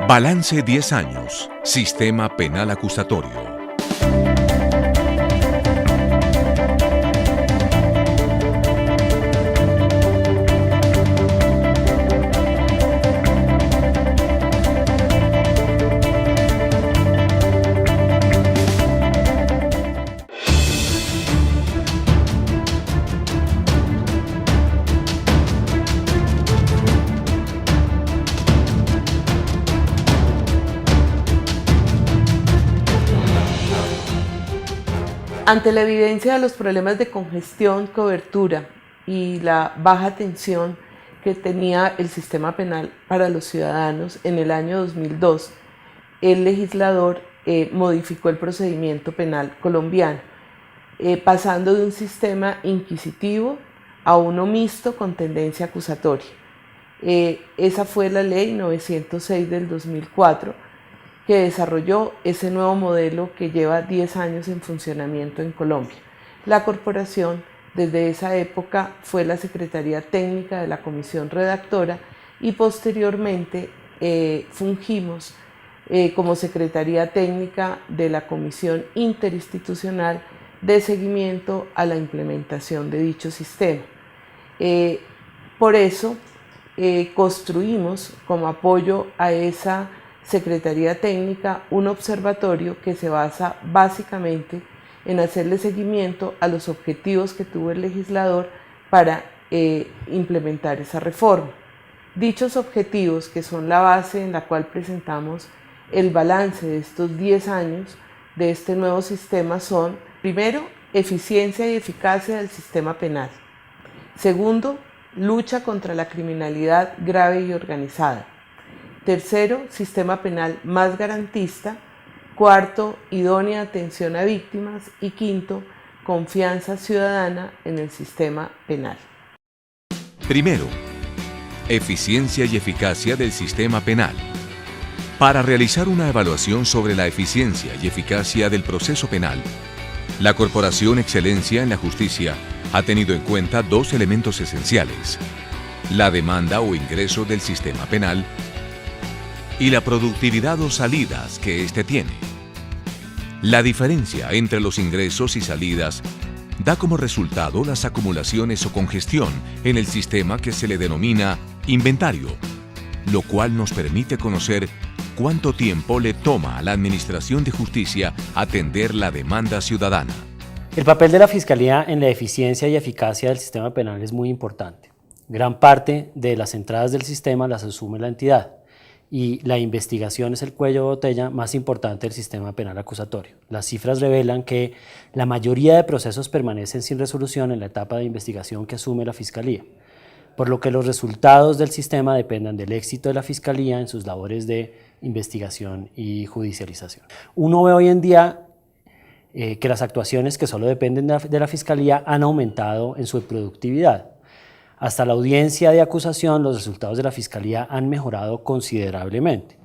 Balance 10 años. Sistema Penal Acusatorio. Ante la evidencia de los problemas de congestión, cobertura y la baja atención que tenía el sistema penal para los ciudadanos, en el año 2002, el legislador modificó el procedimiento penal colombiano, pasando de un sistema inquisitivo a uno mixto con tendencia acusatoria. Esa fue la ley 906 del 2004, que desarrolló ese nuevo modelo que lleva 10 años en funcionamiento en Colombia. La corporación desde esa época fue la Secretaría Técnica de la Comisión Redactora y posteriormente fungimos como Secretaría Técnica de la Comisión Interinstitucional de Seguimiento a la Implementación de dicho sistema. Por eso construimos como apoyo a esa Secretaría Técnica un observatorio que se basa básicamente en hacerle seguimiento a los objetivos que tuvo el legislador para implementar esa reforma. Dichos objetivos, que son la base en la cual presentamos el balance de estos 10 años de este nuevo sistema, son: primero, eficiencia y eficacia del sistema penal; segundo, lucha contra la criminalidad grave y organizada; tercero, sistema penal más garantista; cuarto, idónea atención a víctimas; y quinto, confianza ciudadana en el sistema penal. Primero, eficiencia y eficacia del sistema penal. Para realizar una evaluación sobre la eficiencia y eficacia del proceso penal, la Corporación Excelencia en la Justicia ha tenido en cuenta dos elementos esenciales: la demanda o ingreso del sistema penal y la productividad o salidas que éste tiene. La diferencia entre los ingresos y salidas da como resultado las acumulaciones o congestión en el sistema que se le denomina inventario, lo cual nos permite conocer cuánto tiempo le toma a la Administración de Justicia atender la demanda ciudadana. El papel de la Fiscalía en la eficiencia y eficacia del sistema penal es muy importante. Gran parte de las entradas del sistema las asume la entidad, y la investigación es el cuello de botella más importante del sistema penal acusatorio. Las cifras revelan que la mayoría de procesos permanecen sin resolución en la etapa de investigación que asume la Fiscalía, por lo que los resultados del sistema dependen del éxito de la Fiscalía en sus labores de investigación y judicialización. Uno ve hoy en día que las actuaciones que solo dependen de la Fiscalía han aumentado en su productividad. Hasta la audiencia de acusación, los resultados de la Fiscalía han mejorado considerablemente.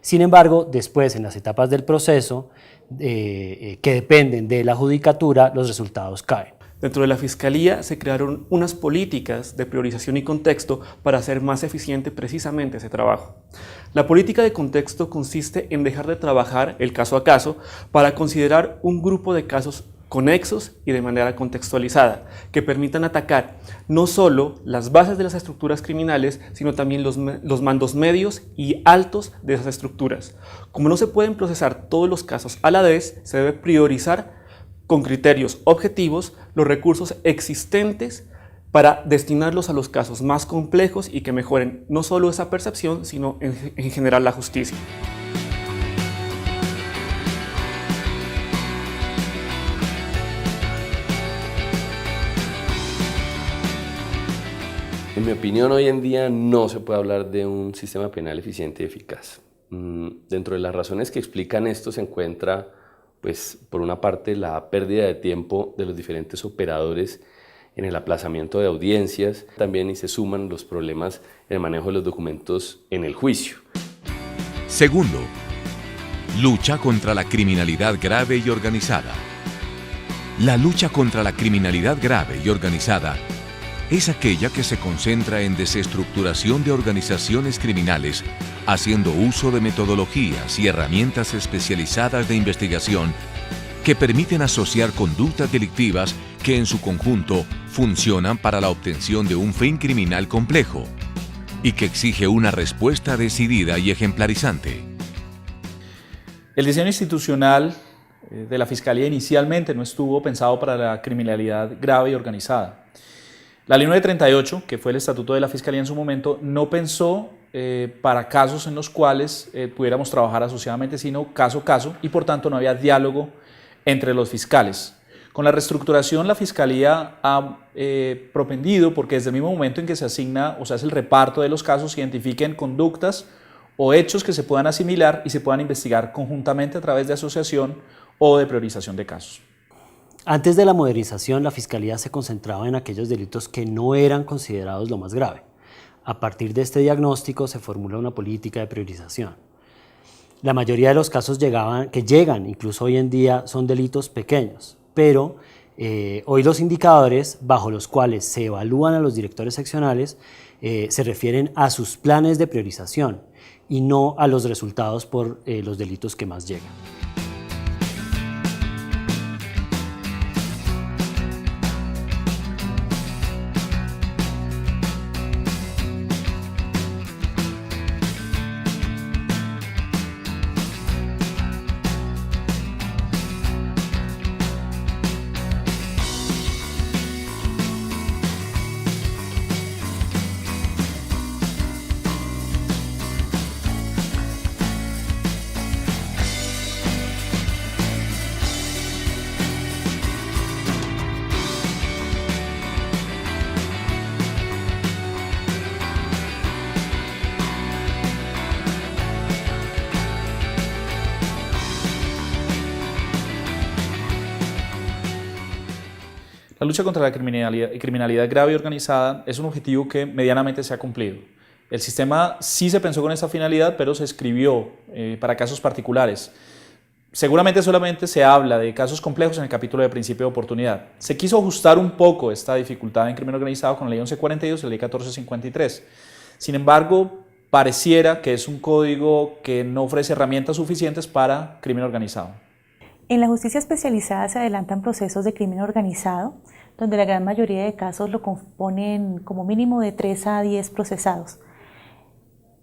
Sin embargo, después, en las etapas del proceso, que dependen de la judicatura, los resultados caen. Dentro de la Fiscalía se crearon unas políticas de priorización y contexto para hacer más eficiente precisamente ese trabajo. La política de contexto consiste en dejar de trabajar el caso a caso para considerar un grupo de casos conexos y de manera contextualizada, que permitan atacar no solo las bases de las estructuras criminales, sino también los mandos medios y altos de esas estructuras. Como no se pueden procesar todos los casos a la vez, se debe priorizar con criterios objetivos los recursos existentes para destinarlos a los casos más complejos y que mejoren no solo esa percepción, sino en general la justicia. En mi opinión, hoy en día no se puede hablar de un sistema penal eficiente y eficaz. Dentro de las razones que explican esto se encuentra, pues, por una parte, la pérdida de tiempo de los diferentes operadores en el aplazamiento de audiencias, también y se suman los problemas en el manejo de los documentos en el juicio. Segundo, lucha contra la criminalidad grave y organizada. La lucha contra la criminalidad grave y organizada es aquella que se concentra en desestructuración de organizaciones criminales haciendo uso de metodologías y herramientas especializadas de investigación que permiten asociar conductas delictivas que en su conjunto funcionan para la obtención de un fin criminal complejo y que exige una respuesta decidida y ejemplarizante. El diseño institucional de la Fiscalía inicialmente no estuvo pensado para la criminalidad grave y organizada. La Ley 938, que fue el estatuto de la Fiscalía en su momento, no pensó para casos en los cuales pudiéramos trabajar asociadamente, sino caso a caso, y por tanto no había diálogo entre los fiscales. Con la reestructuración, la Fiscalía ha propendido, porque desde el mismo momento en que se asigna o se hace el reparto de los casos, se identifiquen conductas o hechos que se puedan asimilar y se puedan investigar conjuntamente a través de asociación o de priorización de casos. Antes de la modernización, la Fiscalía se concentraba en aquellos delitos que no eran considerados lo más grave. A partir de este diagnóstico se formula una política de priorización. La mayoría de los casos que llegan, incluso hoy en día, son delitos pequeños, pero hoy los indicadores bajo los cuales se evalúan a los directores seccionales se refieren a sus planes de priorización y no a los resultados por los delitos que más llegan. La lucha contra la criminalidad grave y organizada es un objetivo que medianamente se ha cumplido. El sistema sí se pensó con esa finalidad, pero se escribió para casos particulares. Seguramente solamente se habla de casos complejos en el capítulo de principio de oportunidad. Se quiso ajustar un poco esta dificultad en crimen organizado con la Ley 1142 y la Ley 1453. Sin embargo, pareciera que es un código que no ofrece herramientas suficientes para crimen organizado. En la justicia especializada se adelantan procesos de crimen organizado, donde la gran mayoría de casos lo componen como mínimo de 3 a 10 procesados.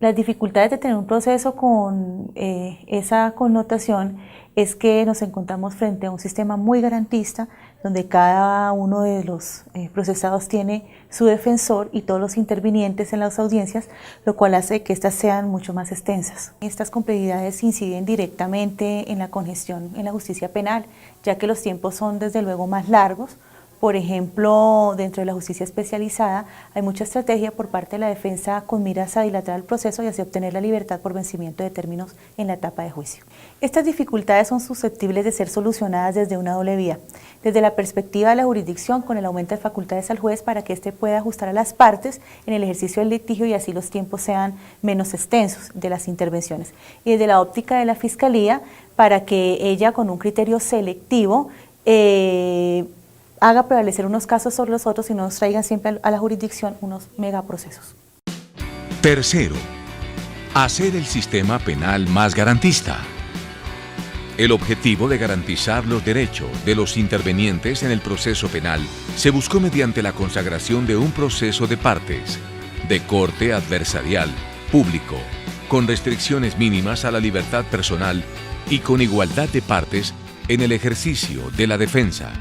Las dificultades de tener un proceso con esa connotación es que nos encontramos frente a un sistema muy garantista, donde cada uno de los procesados tiene su defensor y todos los intervinientes en las audiencias, lo cual hace que éstas sean mucho más extensas. Estas complejidades inciden directamente en la congestión en la justicia penal, ya que los tiempos son desde luego más largos. Por ejemplo, dentro de la justicia especializada hay mucha estrategia por parte de la defensa con miras a dilatar el proceso y así obtener la libertad por vencimiento de términos en la etapa de juicio. Estas dificultades son susceptibles de ser solucionadas desde una doble vía. Desde la perspectiva de la jurisdicción, con el aumento de facultades al juez para que éste pueda ajustar a las partes en el ejercicio del litigio y así los tiempos sean menos extensos de las intervenciones. Y desde la óptica de la Fiscalía, para que ella con un criterio selectivo haga prevalecer unos casos sobre los otros y no nos traigan siempre a la jurisdicción unos megaprocesos. Tercero, hacer el sistema penal más garantista. El objetivo de garantizar los derechos de los intervenientes en el proceso penal se buscó mediante la consagración de un proceso de partes, de corte adversarial, público, con restricciones mínimas a la libertad personal y con igualdad de partes en el ejercicio de la defensa.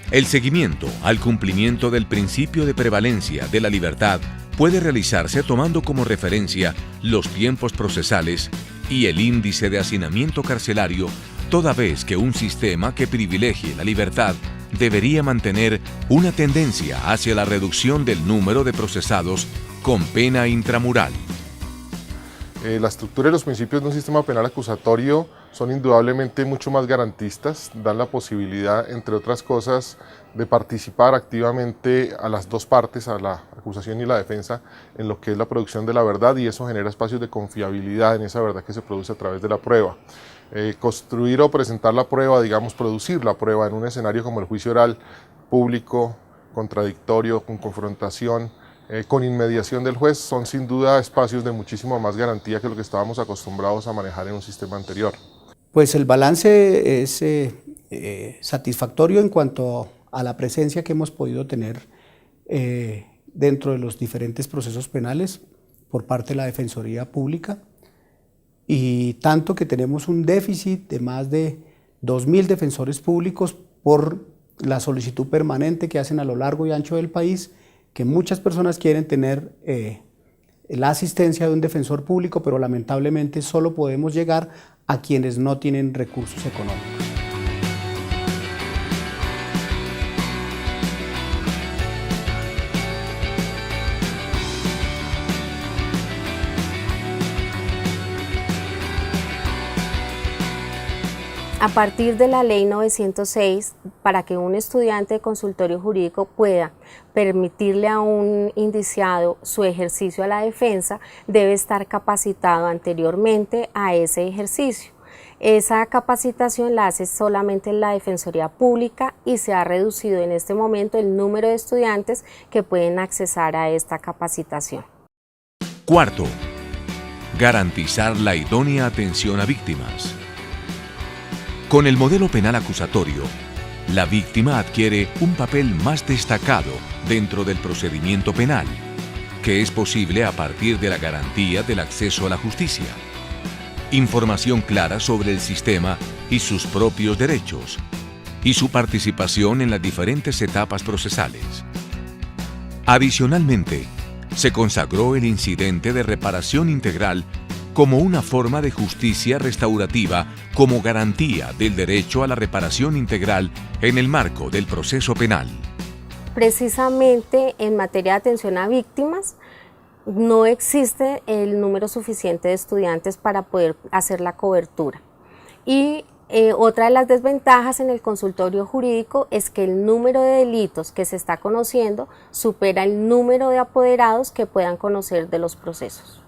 El seguimiento al cumplimiento del principio de prevalencia de la libertad puede realizarse tomando como referencia los tiempos procesales y el índice de hacinamiento carcelario, toda vez que un sistema que privilegie la libertad debería mantener una tendencia hacia la reducción del número de procesados con pena intramural. La estructura y los principios de un sistema penal acusatorio son indudablemente mucho más garantistas, dan la posibilidad, entre otras cosas, de participar activamente a las dos partes, a la acusación y la defensa, en lo que es la producción de la verdad, y eso genera espacios de confiabilidad en esa verdad que se produce a través de la prueba. Construir o presentar la prueba, digamos, producir la prueba en un escenario como el juicio oral, público, contradictorio, con confrontación, con inmediación del juez, son sin duda espacios de muchísima más garantía que lo que estábamos acostumbrados a manejar en un sistema anterior. Pues el balance es satisfactorio en cuanto a la presencia que hemos podido tener dentro de los diferentes procesos penales por parte de la Defensoría Pública, y tanto que tenemos un déficit de más de 2.000 defensores públicos por la solicitud permanente que hacen a lo largo y ancho del país, que muchas personas quieren tener la asistencia de un defensor público, pero lamentablemente solo podemos llegar a quienes no tienen recursos económicos. A partir de la Ley 906, para que un estudiante de consultorio jurídico pueda permitirle a un indiciado su ejercicio a la defensa, debe estar capacitado anteriormente a ese ejercicio. Esa capacitación la hace solamente la Defensoría Pública y se ha reducido en este momento el número de estudiantes que pueden accesar a esta capacitación. Cuarto, garantizar la idónea atención a víctimas. Con el modelo penal acusatorio, la víctima adquiere un papel más destacado dentro del procedimiento penal, que es posible a partir de la garantía del acceso a la justicia, información clara sobre el sistema y sus propios derechos, y su participación en las diferentes etapas procesales. Adicionalmente, se consagró el incidente de reparación integral como una forma de justicia restaurativa como garantía del derecho a la reparación integral en el marco del proceso penal. Precisamente en materia de atención a víctimas, no existe el número suficiente de estudiantes para poder hacer la cobertura. Y otra de las desventajas en el consultorio jurídico es que el número de delitos que se está conociendo supera el número de apoderados que puedan conocer de los procesos.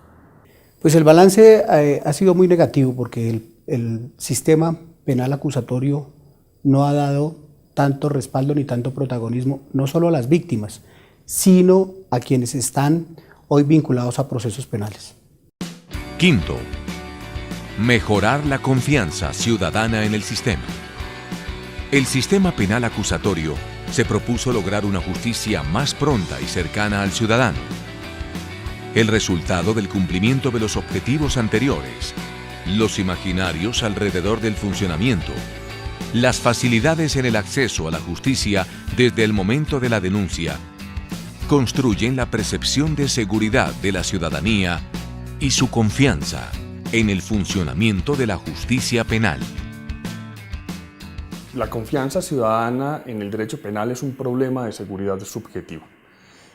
Pues el balance ha sido muy negativo porque el sistema penal acusatorio no ha dado tanto respaldo ni tanto protagonismo, no solo a las víctimas, sino a quienes están hoy vinculados a procesos penales. Quinto, mejorar la confianza ciudadana en el sistema. El sistema penal acusatorio se propuso lograr una justicia más pronta y cercana al ciudadano. El resultado del cumplimiento de los objetivos anteriores, los imaginarios alrededor del funcionamiento, las facilidades en el acceso a la justicia desde el momento de la denuncia, construyen la percepción de seguridad de la ciudadanía y su confianza en el funcionamiento de la justicia penal. La confianza ciudadana en el derecho penal es un problema de seguridad subjetiva.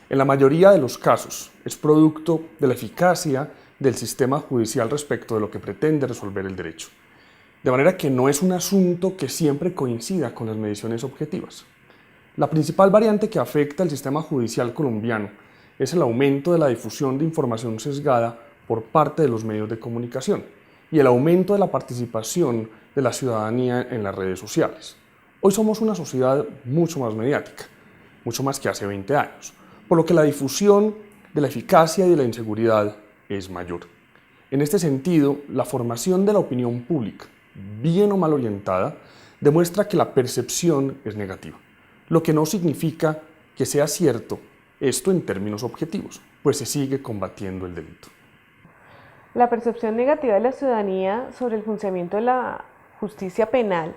En la mayoría de los casos es producto de la eficacia del sistema judicial respecto de lo que pretende resolver el derecho. De manera que no es un asunto que siempre coincida con las mediciones objetivas. La principal variante que afecta al sistema judicial colombiano es el aumento de la difusión de información sesgada por parte de los medios de comunicación y el aumento de la participación de la ciudadanía en las redes sociales. Hoy somos una sociedad mucho más mediática, mucho más que hace 20 años. Por lo que la difusión de la eficacia y de la inseguridad es mayor. En este sentido, la formación de la opinión pública, bien o mal orientada, demuestra que la percepción es negativa, lo que no significa que sea cierto esto en términos objetivos, pues se sigue combatiendo el delito. La percepción negativa de la ciudadanía sobre el funcionamiento de la justicia penal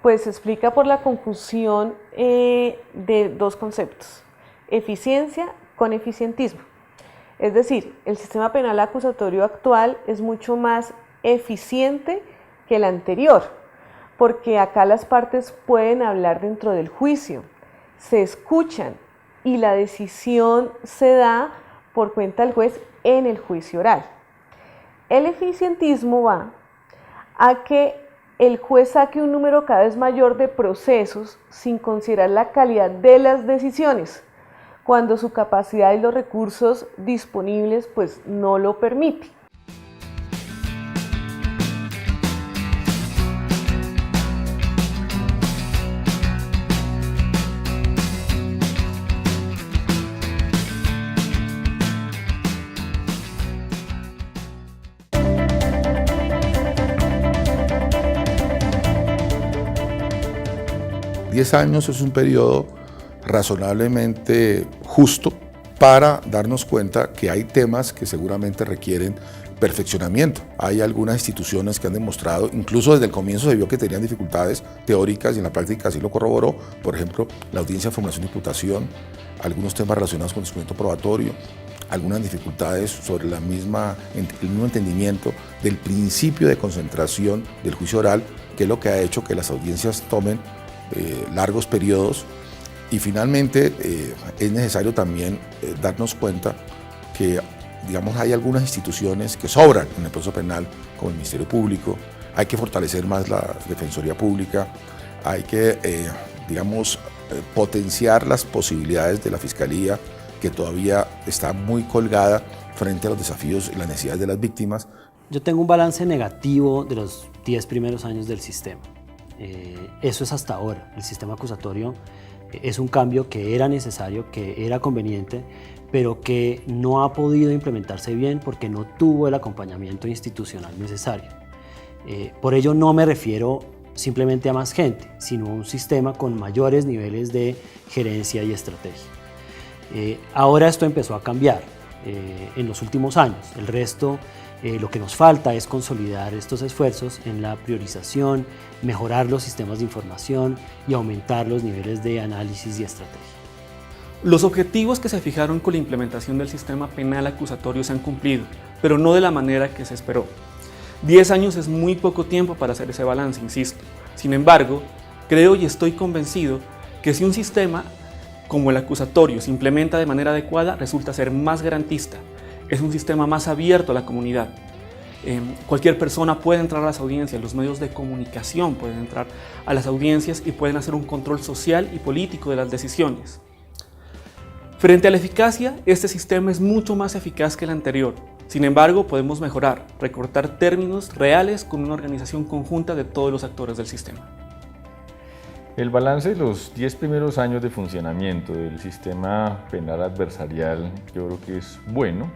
pues se explica por la confusión de dos conceptos: eficiencia con eficientismo. Es decir, el sistema penal acusatorio actual es mucho más eficiente que el anterior, porque acá las partes pueden hablar dentro del juicio, se escuchan y la decisión se da por cuenta del juez en el juicio oral. El eficientismo va a que el juez saque un número cada vez mayor de procesos sin considerar la calidad de las decisiones, cuando su capacidad y los recursos disponibles pues no lo permite. 10 años es un periodo razonablemente justo para darnos cuenta que hay temas que seguramente requieren perfeccionamiento. Hay algunas instituciones que han demostrado, incluso desde el comienzo se vio que tenían dificultades teóricas y en la práctica así lo corroboró, por ejemplo, la audiencia de formación y imputación, algunos temas relacionados con el instrumento probatorio, algunas dificultades sobre el mismo entendimiento del principio de concentración del juicio oral, que es lo que ha hecho que las audiencias tomen largos periodos. Y finalmente es necesario también darnos cuenta que, digamos, hay algunas instituciones que sobran en el proceso penal, como el Ministerio Público. Hay que fortalecer más la Defensoría Pública, hay que, potenciar las posibilidades de la Fiscalía, que todavía está muy colgada frente a los desafíos y las necesidades de las víctimas. Yo tengo un balance negativo de los 10 primeros años del sistema. Eso es hasta ahora. El sistema acusatorio es un cambio que era necesario, que era conveniente, pero que no ha podido implementarse bien porque no tuvo el acompañamiento institucional necesario. Por ello no me refiero simplemente a más gente, sino a un sistema con mayores niveles de gerencia y estrategia. Ahora esto empezó a cambiar en los últimos años. El resto, lo que nos falta es consolidar estos esfuerzos en la priorización, mejorar los sistemas de información y aumentar los niveles de análisis y estrategia. Los objetivos que se fijaron con la implementación del sistema penal acusatorio se han cumplido, pero no de la manera que se esperó. 10 años es muy poco tiempo para hacer ese balance, insisto. Sin embargo, creo y estoy convencido que si un sistema como el acusatorio se implementa de manera adecuada, resulta ser más garantista. Es un sistema más abierto a la comunidad. Cualquier persona puede entrar a las audiencias, los medios de comunicación pueden entrar a las audiencias y pueden hacer un control social y político de las decisiones. Frente a la eficacia, este sistema es mucho más eficaz que el anterior. Sin embargo, podemos mejorar, recortar términos reales con una organización conjunta de todos los actores del sistema. El balance de los 10 primeros años de funcionamiento del sistema penal adversarial yo creo que es bueno,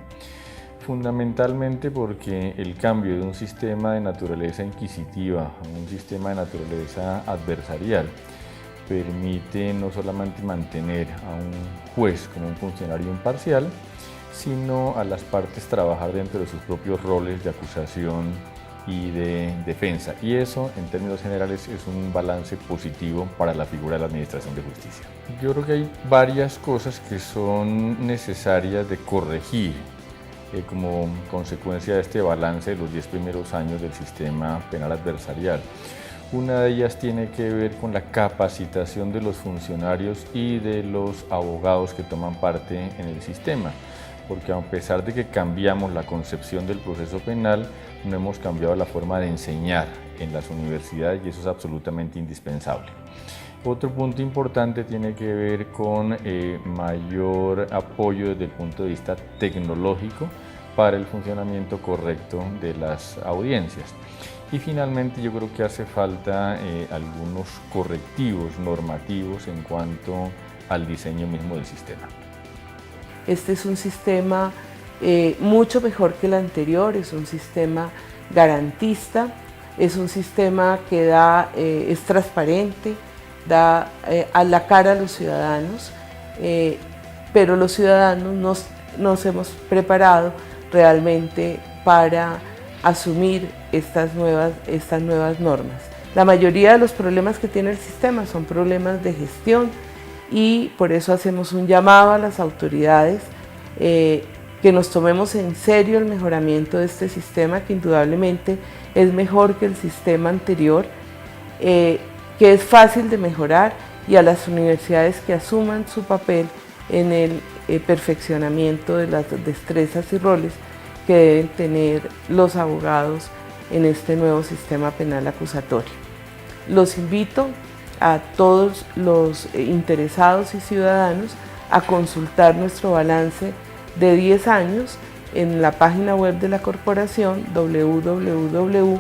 fundamentalmente porque el cambio de un sistema de naturaleza inquisitiva a un sistema de naturaleza adversarial permite no solamente mantener a un juez como un funcionario imparcial, sino a las partes trabajar dentro de sus propios roles de acusación y de defensa. Y eso, en términos generales, es un balance positivo para la figura de la Administración de Justicia. Yo creo que hay varias cosas que son necesarias de corregir como consecuencia de este balance de los 10 primeros años del sistema penal adversarial. Una de ellas tiene que ver con la capacitación de los funcionarios y de los abogados que toman parte en el sistema, porque a pesar de que cambiamos la concepción del proceso penal, no hemos cambiado la forma de enseñar en las universidades y eso es absolutamente indispensable. Otro punto importante tiene que ver con mayor apoyo desde el punto de vista tecnológico para el funcionamiento correcto de las audiencias. Y finalmente yo creo que hace falta algunos correctivos normativos en cuanto al diseño mismo del sistema. Este es un sistema mucho mejor que el anterior, es un sistema garantista, es un sistema que es transparente, da a la cara a los ciudadanos, pero los ciudadanos nos hemos preparado realmente para asumir estas nuevas normas. La mayoría de los problemas que tiene el sistema son problemas de gestión y por eso hacemos un llamado a las autoridades que nos tomemos en serio el mejoramiento de este sistema, que indudablemente es mejor que el sistema anterior, que es fácil de mejorar, y a las universidades que asuman su papel en el perfeccionamiento de las destrezas y roles que deben tener los abogados en este nuevo sistema penal acusatorio. Los invito a todos los interesados y ciudadanos a consultar nuestro balance de 10 años en la página web de la corporación www.cej.org.co.